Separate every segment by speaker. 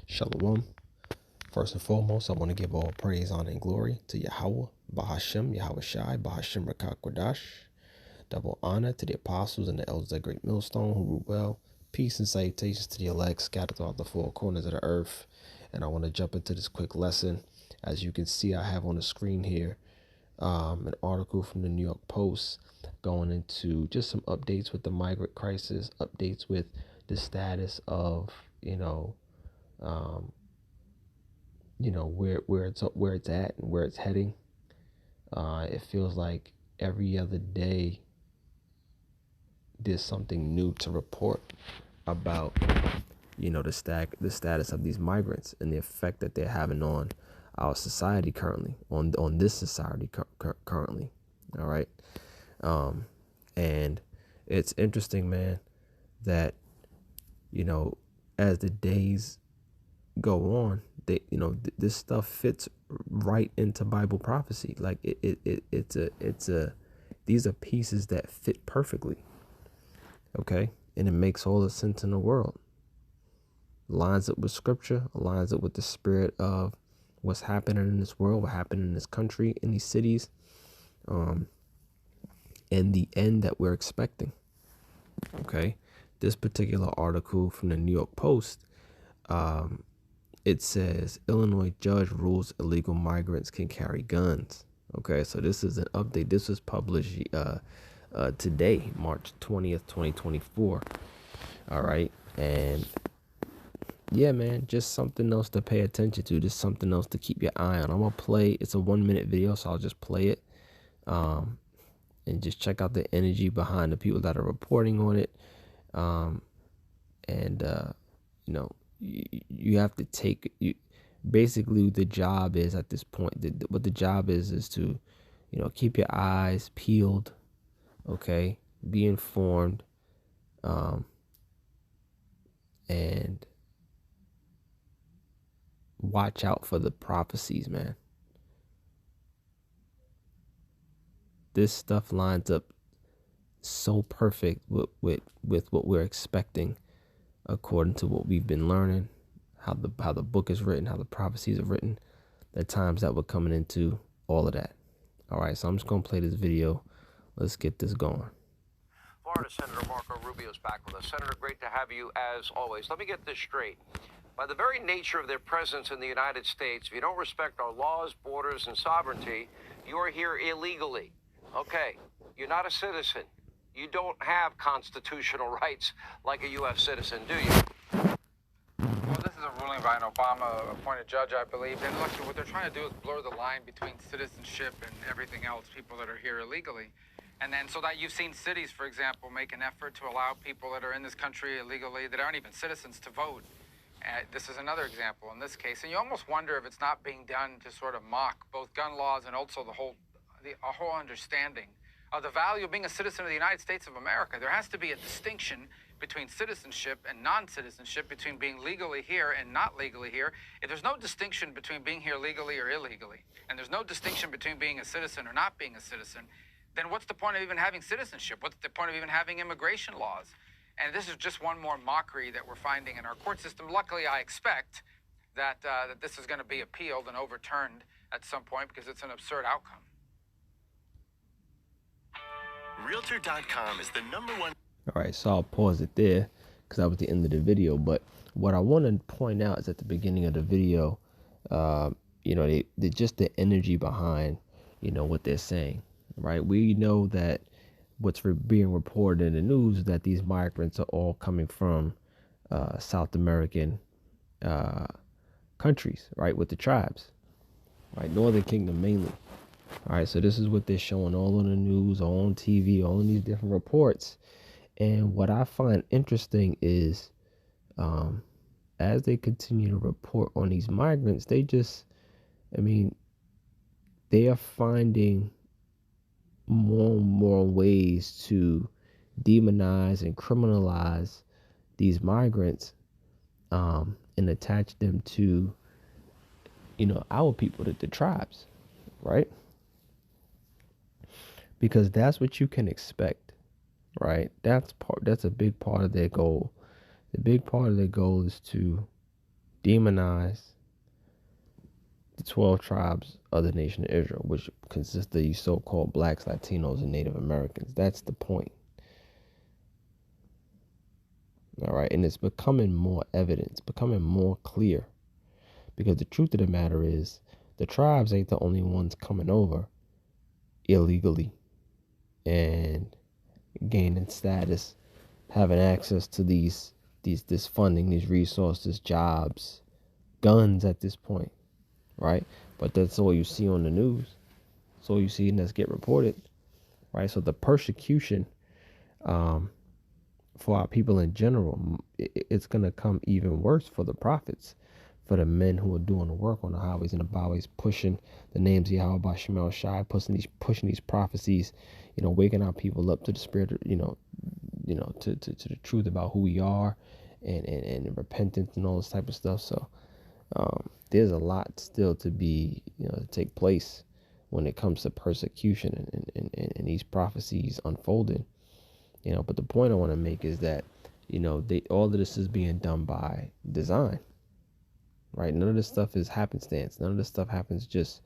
Speaker 1: Shalom. First and foremost, I want to give all praise, honor, and glory to Yahawah, Bahashem, YAHAWASHI, Bahashem Rakakwadash. Double honor to the apostles and the elders of great Millstone who rule well. Peace and salutations to the elect scattered throughout the four corners of the earth. And I want to jump into this quick lesson. As you can see, I have on the screen here an article from the New York Post going into just some updates with the migrant crisis, updates with the status of, where it's at and where it's heading. It feels like every other day there's something new to report about, the status of these migrants and the effect that they're having on our society currently, on this society currently. All right. And it's interesting, man, that, as the days go on, this stuff fits right into Bible prophecy. Like these are pieces that fit perfectly. Okay. And it makes all the sense in the world. Lines up with scripture, lines up with the spirit of what's happening in this world, what happened in this country, in these cities, and the end that we're expecting. Okay. This particular article from the New York Post, it says Illinois judge rules illegal migrants can carry guns. Okay, so this is an update. This was published today, March 20th, 2024. All right, and yeah, man, just something else to pay attention to. Just something else to keep your eye on. I'm gonna play. It's a 1-minute video, so I'll just play it, and just check out the energy behind the people that are reporting on it, you have to take basically the job is at this point, what the job is to, keep your eyes peeled, okay, be informed, and watch out for the prophecies, man. This stuff lines up so perfect with what we're expecting, according to what we've been learning, how the book is written, how the prophecies are written, the times that we're coming into, all of that. All right, so I'm just gonna play this video. Let's get this going.
Speaker 2: Florida Senator Marco Rubio's back with us. Senator, great to have you as always. Let me get this straight. By the very nature of their presence in the United States, if you don't respect our laws, borders, and sovereignty, you are here illegally. Okay, you're not a citizen. You don't have constitutional rights like a U.S. citizen, do you?
Speaker 3: Well, this is a ruling by an Obama-appointed judge, I believe. And look, what they're trying to do is blur the line between citizenship and everything else, people that are here illegally. And then so that you've seen cities, for example, make an effort to allow people that are in this country illegally, that aren't even citizens, to vote. This is another example in this case. And you almost wonder if it's not being done to sort of mock both gun laws and also a whole understanding of the value of being a citizen of the United States of America. There has to be a distinction between citizenship and non-citizenship, between being legally here and not legally here. If there's no distinction between being here legally or illegally, and there's no distinction between being a citizen or not being a citizen, then what's the point of even having citizenship? What's the point of even having immigration laws? And this is just one more mockery that we're finding in our court system. Luckily, I expect that this is going to be appealed and overturned at some point, because it's an absurd outcome.
Speaker 4: Realtor.com is the #1.
Speaker 1: All right, so I'll pause it there because that was the end of the video. But what I want to point out is at the beginning of the video, just the energy behind, what they're saying, right? We know that what's being reported in the news is that these migrants are all coming from South American countries, right, with the tribes, right, Northern Kingdom mainly. All right, so this is what they're showing all on the news, all on TV, all in these different reports. And what I find interesting is, as they continue to report on these migrants, they are finding more and more ways to demonize and criminalize these migrants, and attach them to, our people, the tribes, right? Because that's what you can expect, right? That's a big part of their goal. The big part of their goal is to demonize the 12 tribes of the nation of Israel, which consists of these so-called blacks, Latinos, and Native Americans. That's the point. All right, and it's becoming more evident, it's becoming more clear, because the truth of the matter is the tribes ain't the only ones coming over illegally and gaining status, having access to this funding, these resources, jobs, guns at this point, right? But that's all you see on the news. That's all you see, and that's get reported, right? So the persecution for our people in general, it's going to come even worse for the prophets, for the men who are doing the work on the highways and the byways, pushing the names of YAHAWASHI, pushing these prophecies, waking our people up to the spirit, to the truth about who we are, and repentance and all this type of stuff. So there's a lot still to be, to take place when it comes to persecution and these prophecies unfolding. But the point I want to make is that, all of this is being done by design, right? None of this stuff is happenstance. None of this stuff happens just,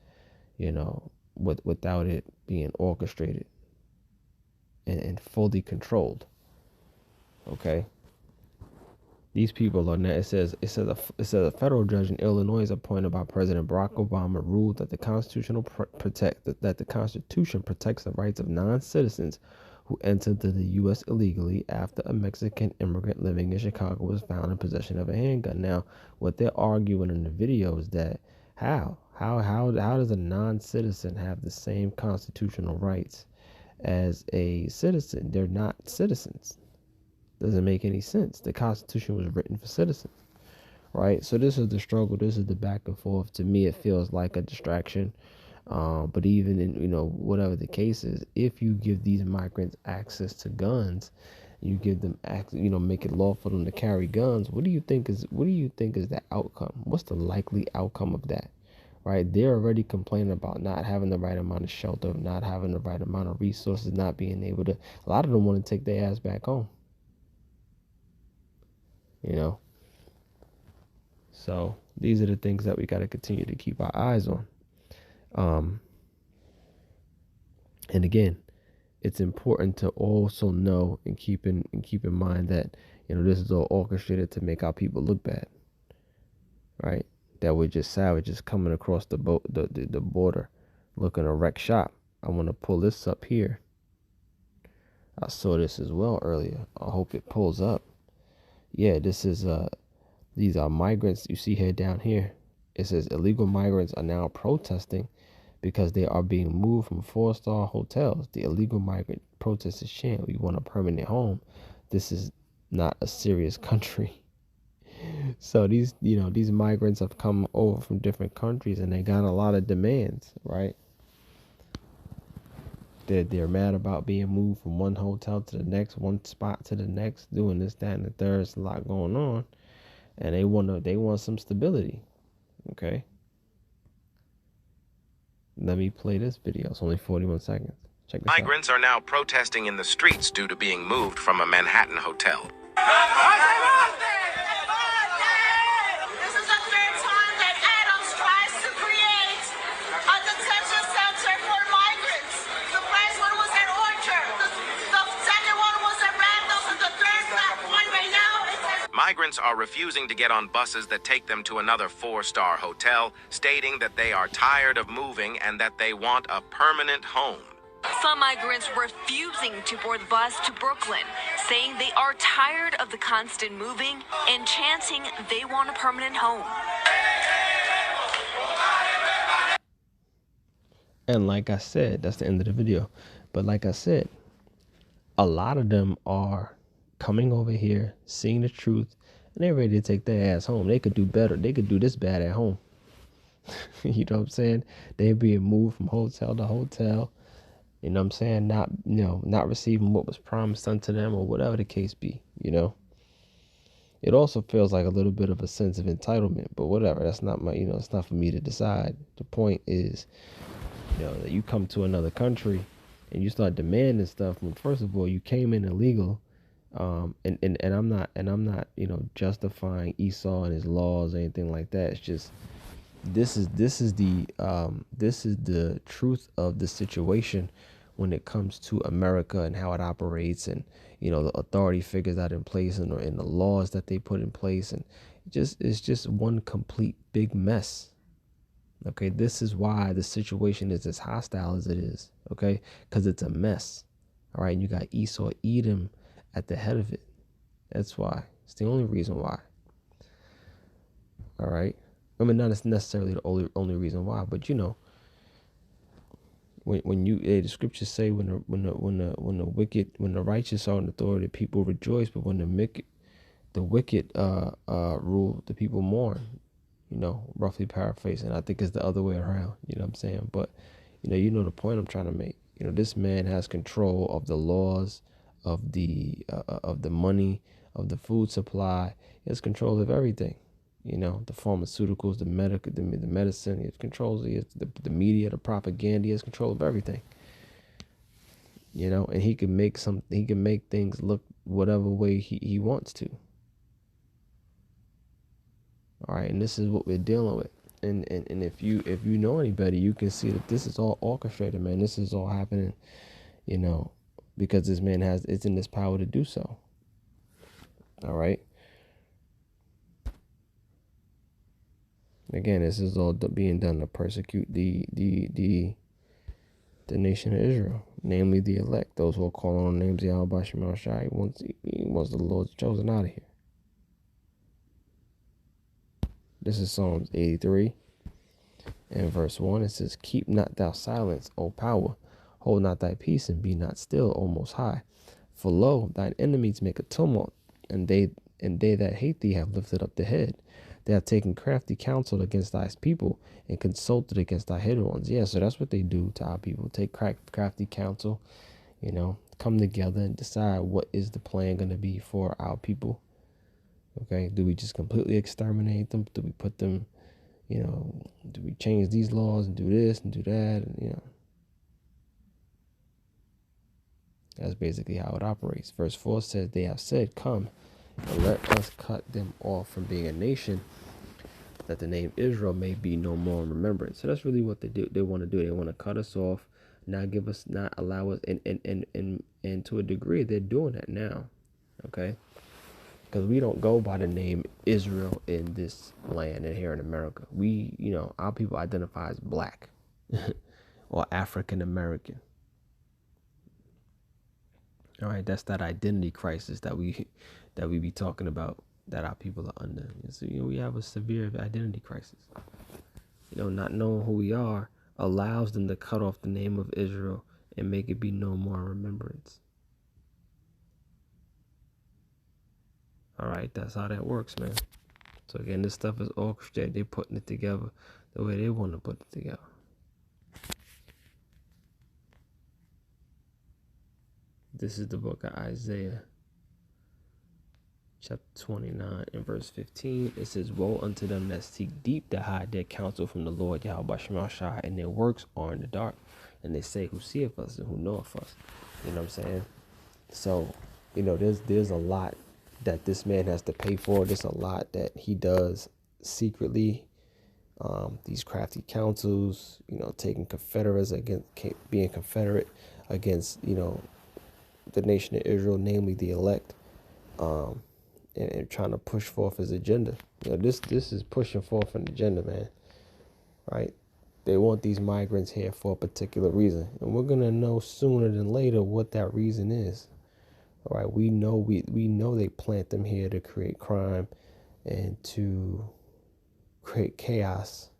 Speaker 1: without it being orchestrated and fully controlled. Okay. These people are now, it says a federal judge in Illinois appointed by President Barack Obama ruled that the Constitution protects the rights of non-citizens who entered the U.S. illegally after a Mexican immigrant living in Chicago was found in possession of a handgun. Now, what they're arguing in the video is that how does a non-citizen have the same constitutional rights as a citizen? They're not citizens. Doesn't make any sense. The Constitution was written for citizens, right? So this is the struggle. This is the back and forth. To me, it feels like a distraction. But even in, whatever the case is, if you give these migrants access to guns, you give them, make it lawful for them to carry guns. What do you think is the outcome? What's the likely outcome of that? Right? They're already complaining about not having the right amount of shelter, not having the right amount of resources, not being able to. A lot of them want to take their ass back home. So these are the things that we got to continue to keep our eyes on. And again, it's important to also know and keep in mind that this is all orchestrated to make our people look bad, right? That we're just savages coming across the border, looking to wreck shop. I want to pull this up here. I saw this as well earlier. I hope it pulls up. Yeah, this is these are migrants you see here down here. It says illegal migrants are now protesting because they are being moved from 4-star hotels. The illegal migrant protest is sham. We want a permanent home. This is not a serious country. So these migrants have come over from different countries and they got a lot of demands, right? They're mad about being moved from one hotel to the next, one spot to the next, doing this, that, and the third. There's a lot going on, and they want some stability. Okay. Let me play this video. It's only 41 seconds. Check this out.
Speaker 5: Migrants are now protesting in the streets due to being moved from a Manhattan hotel.
Speaker 6: This is the third time that Adams tries to create a detention center for migrants. The first one was at Orchard. The second one was at Randall's, and the third one right now is at...
Speaker 5: Migrants are refusing to get on buses that take them to another 4-star hotel, stating that they are tired of moving and that they want a permanent home.
Speaker 7: Some migrants refusing to board the bus to Brooklyn, saying they are tired of the constant moving and chanting they want a permanent home.
Speaker 1: And like I said, that's the end of the video. But like I said, a lot of them are coming over here, seeing the truth, and they're ready to take their ass home. They could do better. They could do this bad at home. You know what I'm saying? They're being moved from hotel to hotel. You know what I'm saying? Not receiving what was promised unto them or whatever the case be, It also feels like a little bit of a sense of entitlement, but whatever. That's not my, it's not for me to decide. The point is, that you come to another country and you start demanding stuff when, first of all, you came in illegal. And I'm not, you know, justifying Esau and his laws or anything like that. It's just this is the truth of the situation when it comes to America and how it operates, and you know, the authority figures that in place, and the laws that they put in place, and it's just one complete big mess. Okay, this is why the situation is as hostile as it is. Okay, because it's a mess. All right, and you got Esau, Edom at the head of it. That's why. It's the only reason why. All right. I mean, not necessarily the only reason why, but you know, when the scriptures say when the righteous are in authority, people rejoice, but when the wicked rule, the people mourn. You know, roughly paraphrasing. I think it's the other way around. You know what I'm saying? But you know the point I'm trying to make. You know, this man has control of the laws, of the money, of the food supply. He has control of everything. You know, the pharmaceuticals, the medicine. He has control. He has the media, the propaganda. He has control of everything. You know, and he can make things look whatever way he wants to. All right, and this is what we're dealing with. And if you know any better, you can see that this is all orchestrated, man. This is all happening, you know, because this man it's in his power to do so. All right. Again, this is all being done to persecute the nation of Israel, namely the elect, those who are calling on the names of YAHAWASHI. He wants the Lord's chosen out of here. This is Psalms 83 and verse 1. It says, "Keep not thou silence, O power. Hold not thy peace, and be not still, O Most High. For lo, thine enemies make a tumult, and they that hate thee have lifted up the head. They have taken crafty counsel against thy people, and consulted against thy hidden ones." Yeah, so that's what they do to our people. Take crafty counsel, you know, come together and decide what is the plan going to be for our people. Okay, do we just completely exterminate them? Do we put them, you know, do we change these laws and do this and do that? And, you know, that's basically how it operates. Verse 4 says, "They have said, Come, and let us cut them off from being a nation, that the name Israel may be no more in remembrance." So that's really what they do. They want to do. They want to cut us off, not allow us, and to a degree, they're doing that now. Okay. Because we don't go by the name Israel in this land and here in America. We, you know, our people identify as black or African American. All right, that's that identity crisis that we be talking about, that our people are under. So, you know, we have a severe identity crisis. You know, not knowing who we are allows them to cut off the name of Israel and make it be no more in remembrance. All right, that's how that works, man. So again, this stuff is orchestrated. They're putting it together the way they want to put it together. This is the book of Isaiah, chapter 29 and verse 15. It says, "Woe unto them that seek deep to hide their counsel from the Lord YAHAWASHI, and their works are in the dark. And they say, Who seeth us and who knoweth us?" You know what I'm saying? So, you know, there's a lot that this man has to pay for. There's a lot that he does secretly. These crafty counsels, you know, taking confederates against, being confederate against, you know, the nation of Israel, namely the elect, and trying to push forth his agenda. You know, this is pushing forth an agenda, man. Right? They want these migrants here for a particular reason, and we're gonna know sooner than later what that reason is. All right, we know they plant them here to create crime and to create chaos.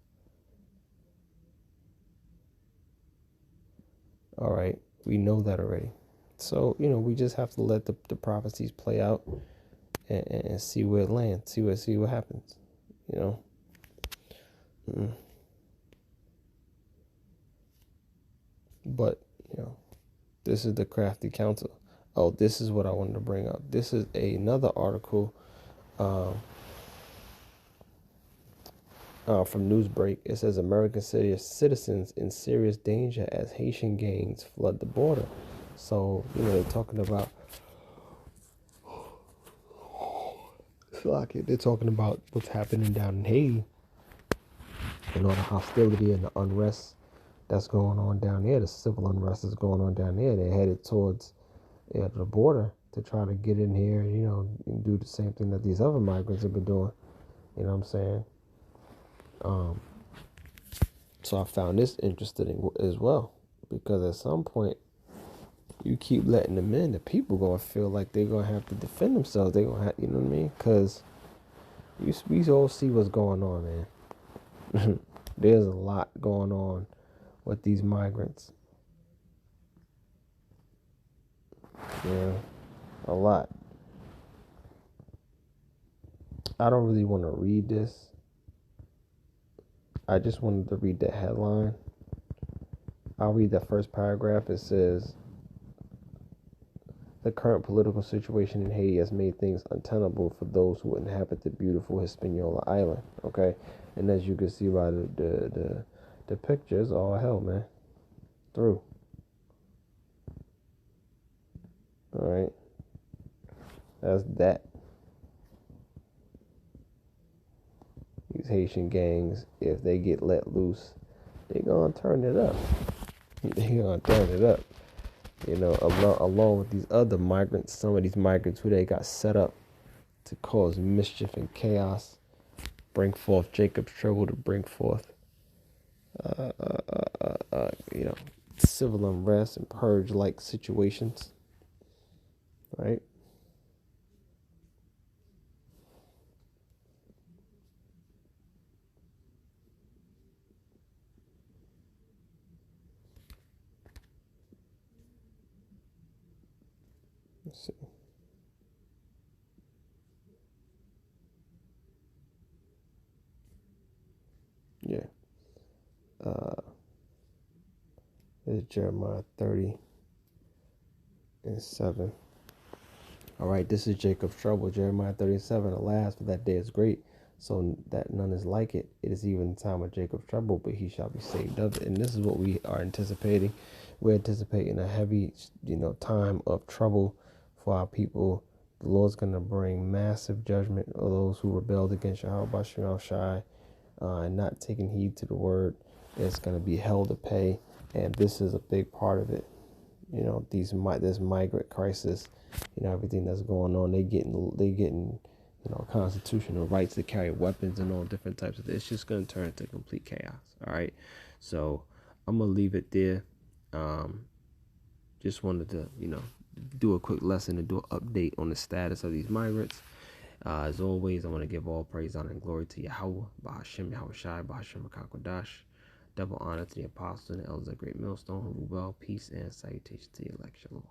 Speaker 1: All right, we know that already. So, you know, we just have to let the prophecies play out and see where it lands, see what happens, you know. But, you know, this is the crafty counsel. Oh, this is what I wanted to bring up. This is another article from Newsbreak. It says American citizens in serious danger as Haitian gangs flood the border. So, you know, they're talking about Like they're talking about what's happening down in Haiti and all the hostility and the unrest that's going on down there. The civil unrest that's going on down there. They're headed towards the border to try to get in here, and do the same thing that these other migrants have been doing. You know what I'm saying? So I found this interesting as well, because at some point you keep letting them in, the people gonna feel like they're gonna have to defend themselves. They gonna have, you know what I mean? Because we all see what's going on, man. There's a lot going on with these migrants. Yeah, a lot. I don't really want to read this. I just wanted to read the headline. I'll read that first paragraph. It says, the current political situation in Haiti has made things untenable for those who inhabit the beautiful Hispaniola island. Okay, and as you can see by the pictures, all hell, man, through. All right, that's that. These Haitian gangs, if they get let loose, they gonna turn it up. They gonna turn it up. Along with these other migrants, some of these migrants who they got set up to cause mischief and chaos, bring forth Jacob's trouble, to bring forth, civil unrest and purge-like situations, right? Let's see. Yeah. It's Jeremiah 30:7. All right, this is Jacob's trouble. Jeremiah 37. Alas, for that day is great, so that none is like it. It is even the time of Jacob's trouble, but he shall be saved of it. And this is what we are anticipating. We're anticipating a heavy, time of trouble for our people. The Lord's going to bring massive judgment of those who rebelled against YAHAWASHI and not taking heed to the word. It's going to be hell to pay, and this is a big part of it. This migrant crisis, everything that's going on, they getting constitutional rights to carry weapons and all different types of. It's just going to turn into complete chaos. All right, so I'm gonna leave it there. Just wanted to do a quick lesson and do an update on the status of these migrants. As always, I want to give all praise, honor, and glory to Yahawah, Bahashem, Yahawashi, Bahashem, Makakodash. Double honor to the apostles and the elders of Great Millstone, who rule well, peace and salutation to the elect. Shalom.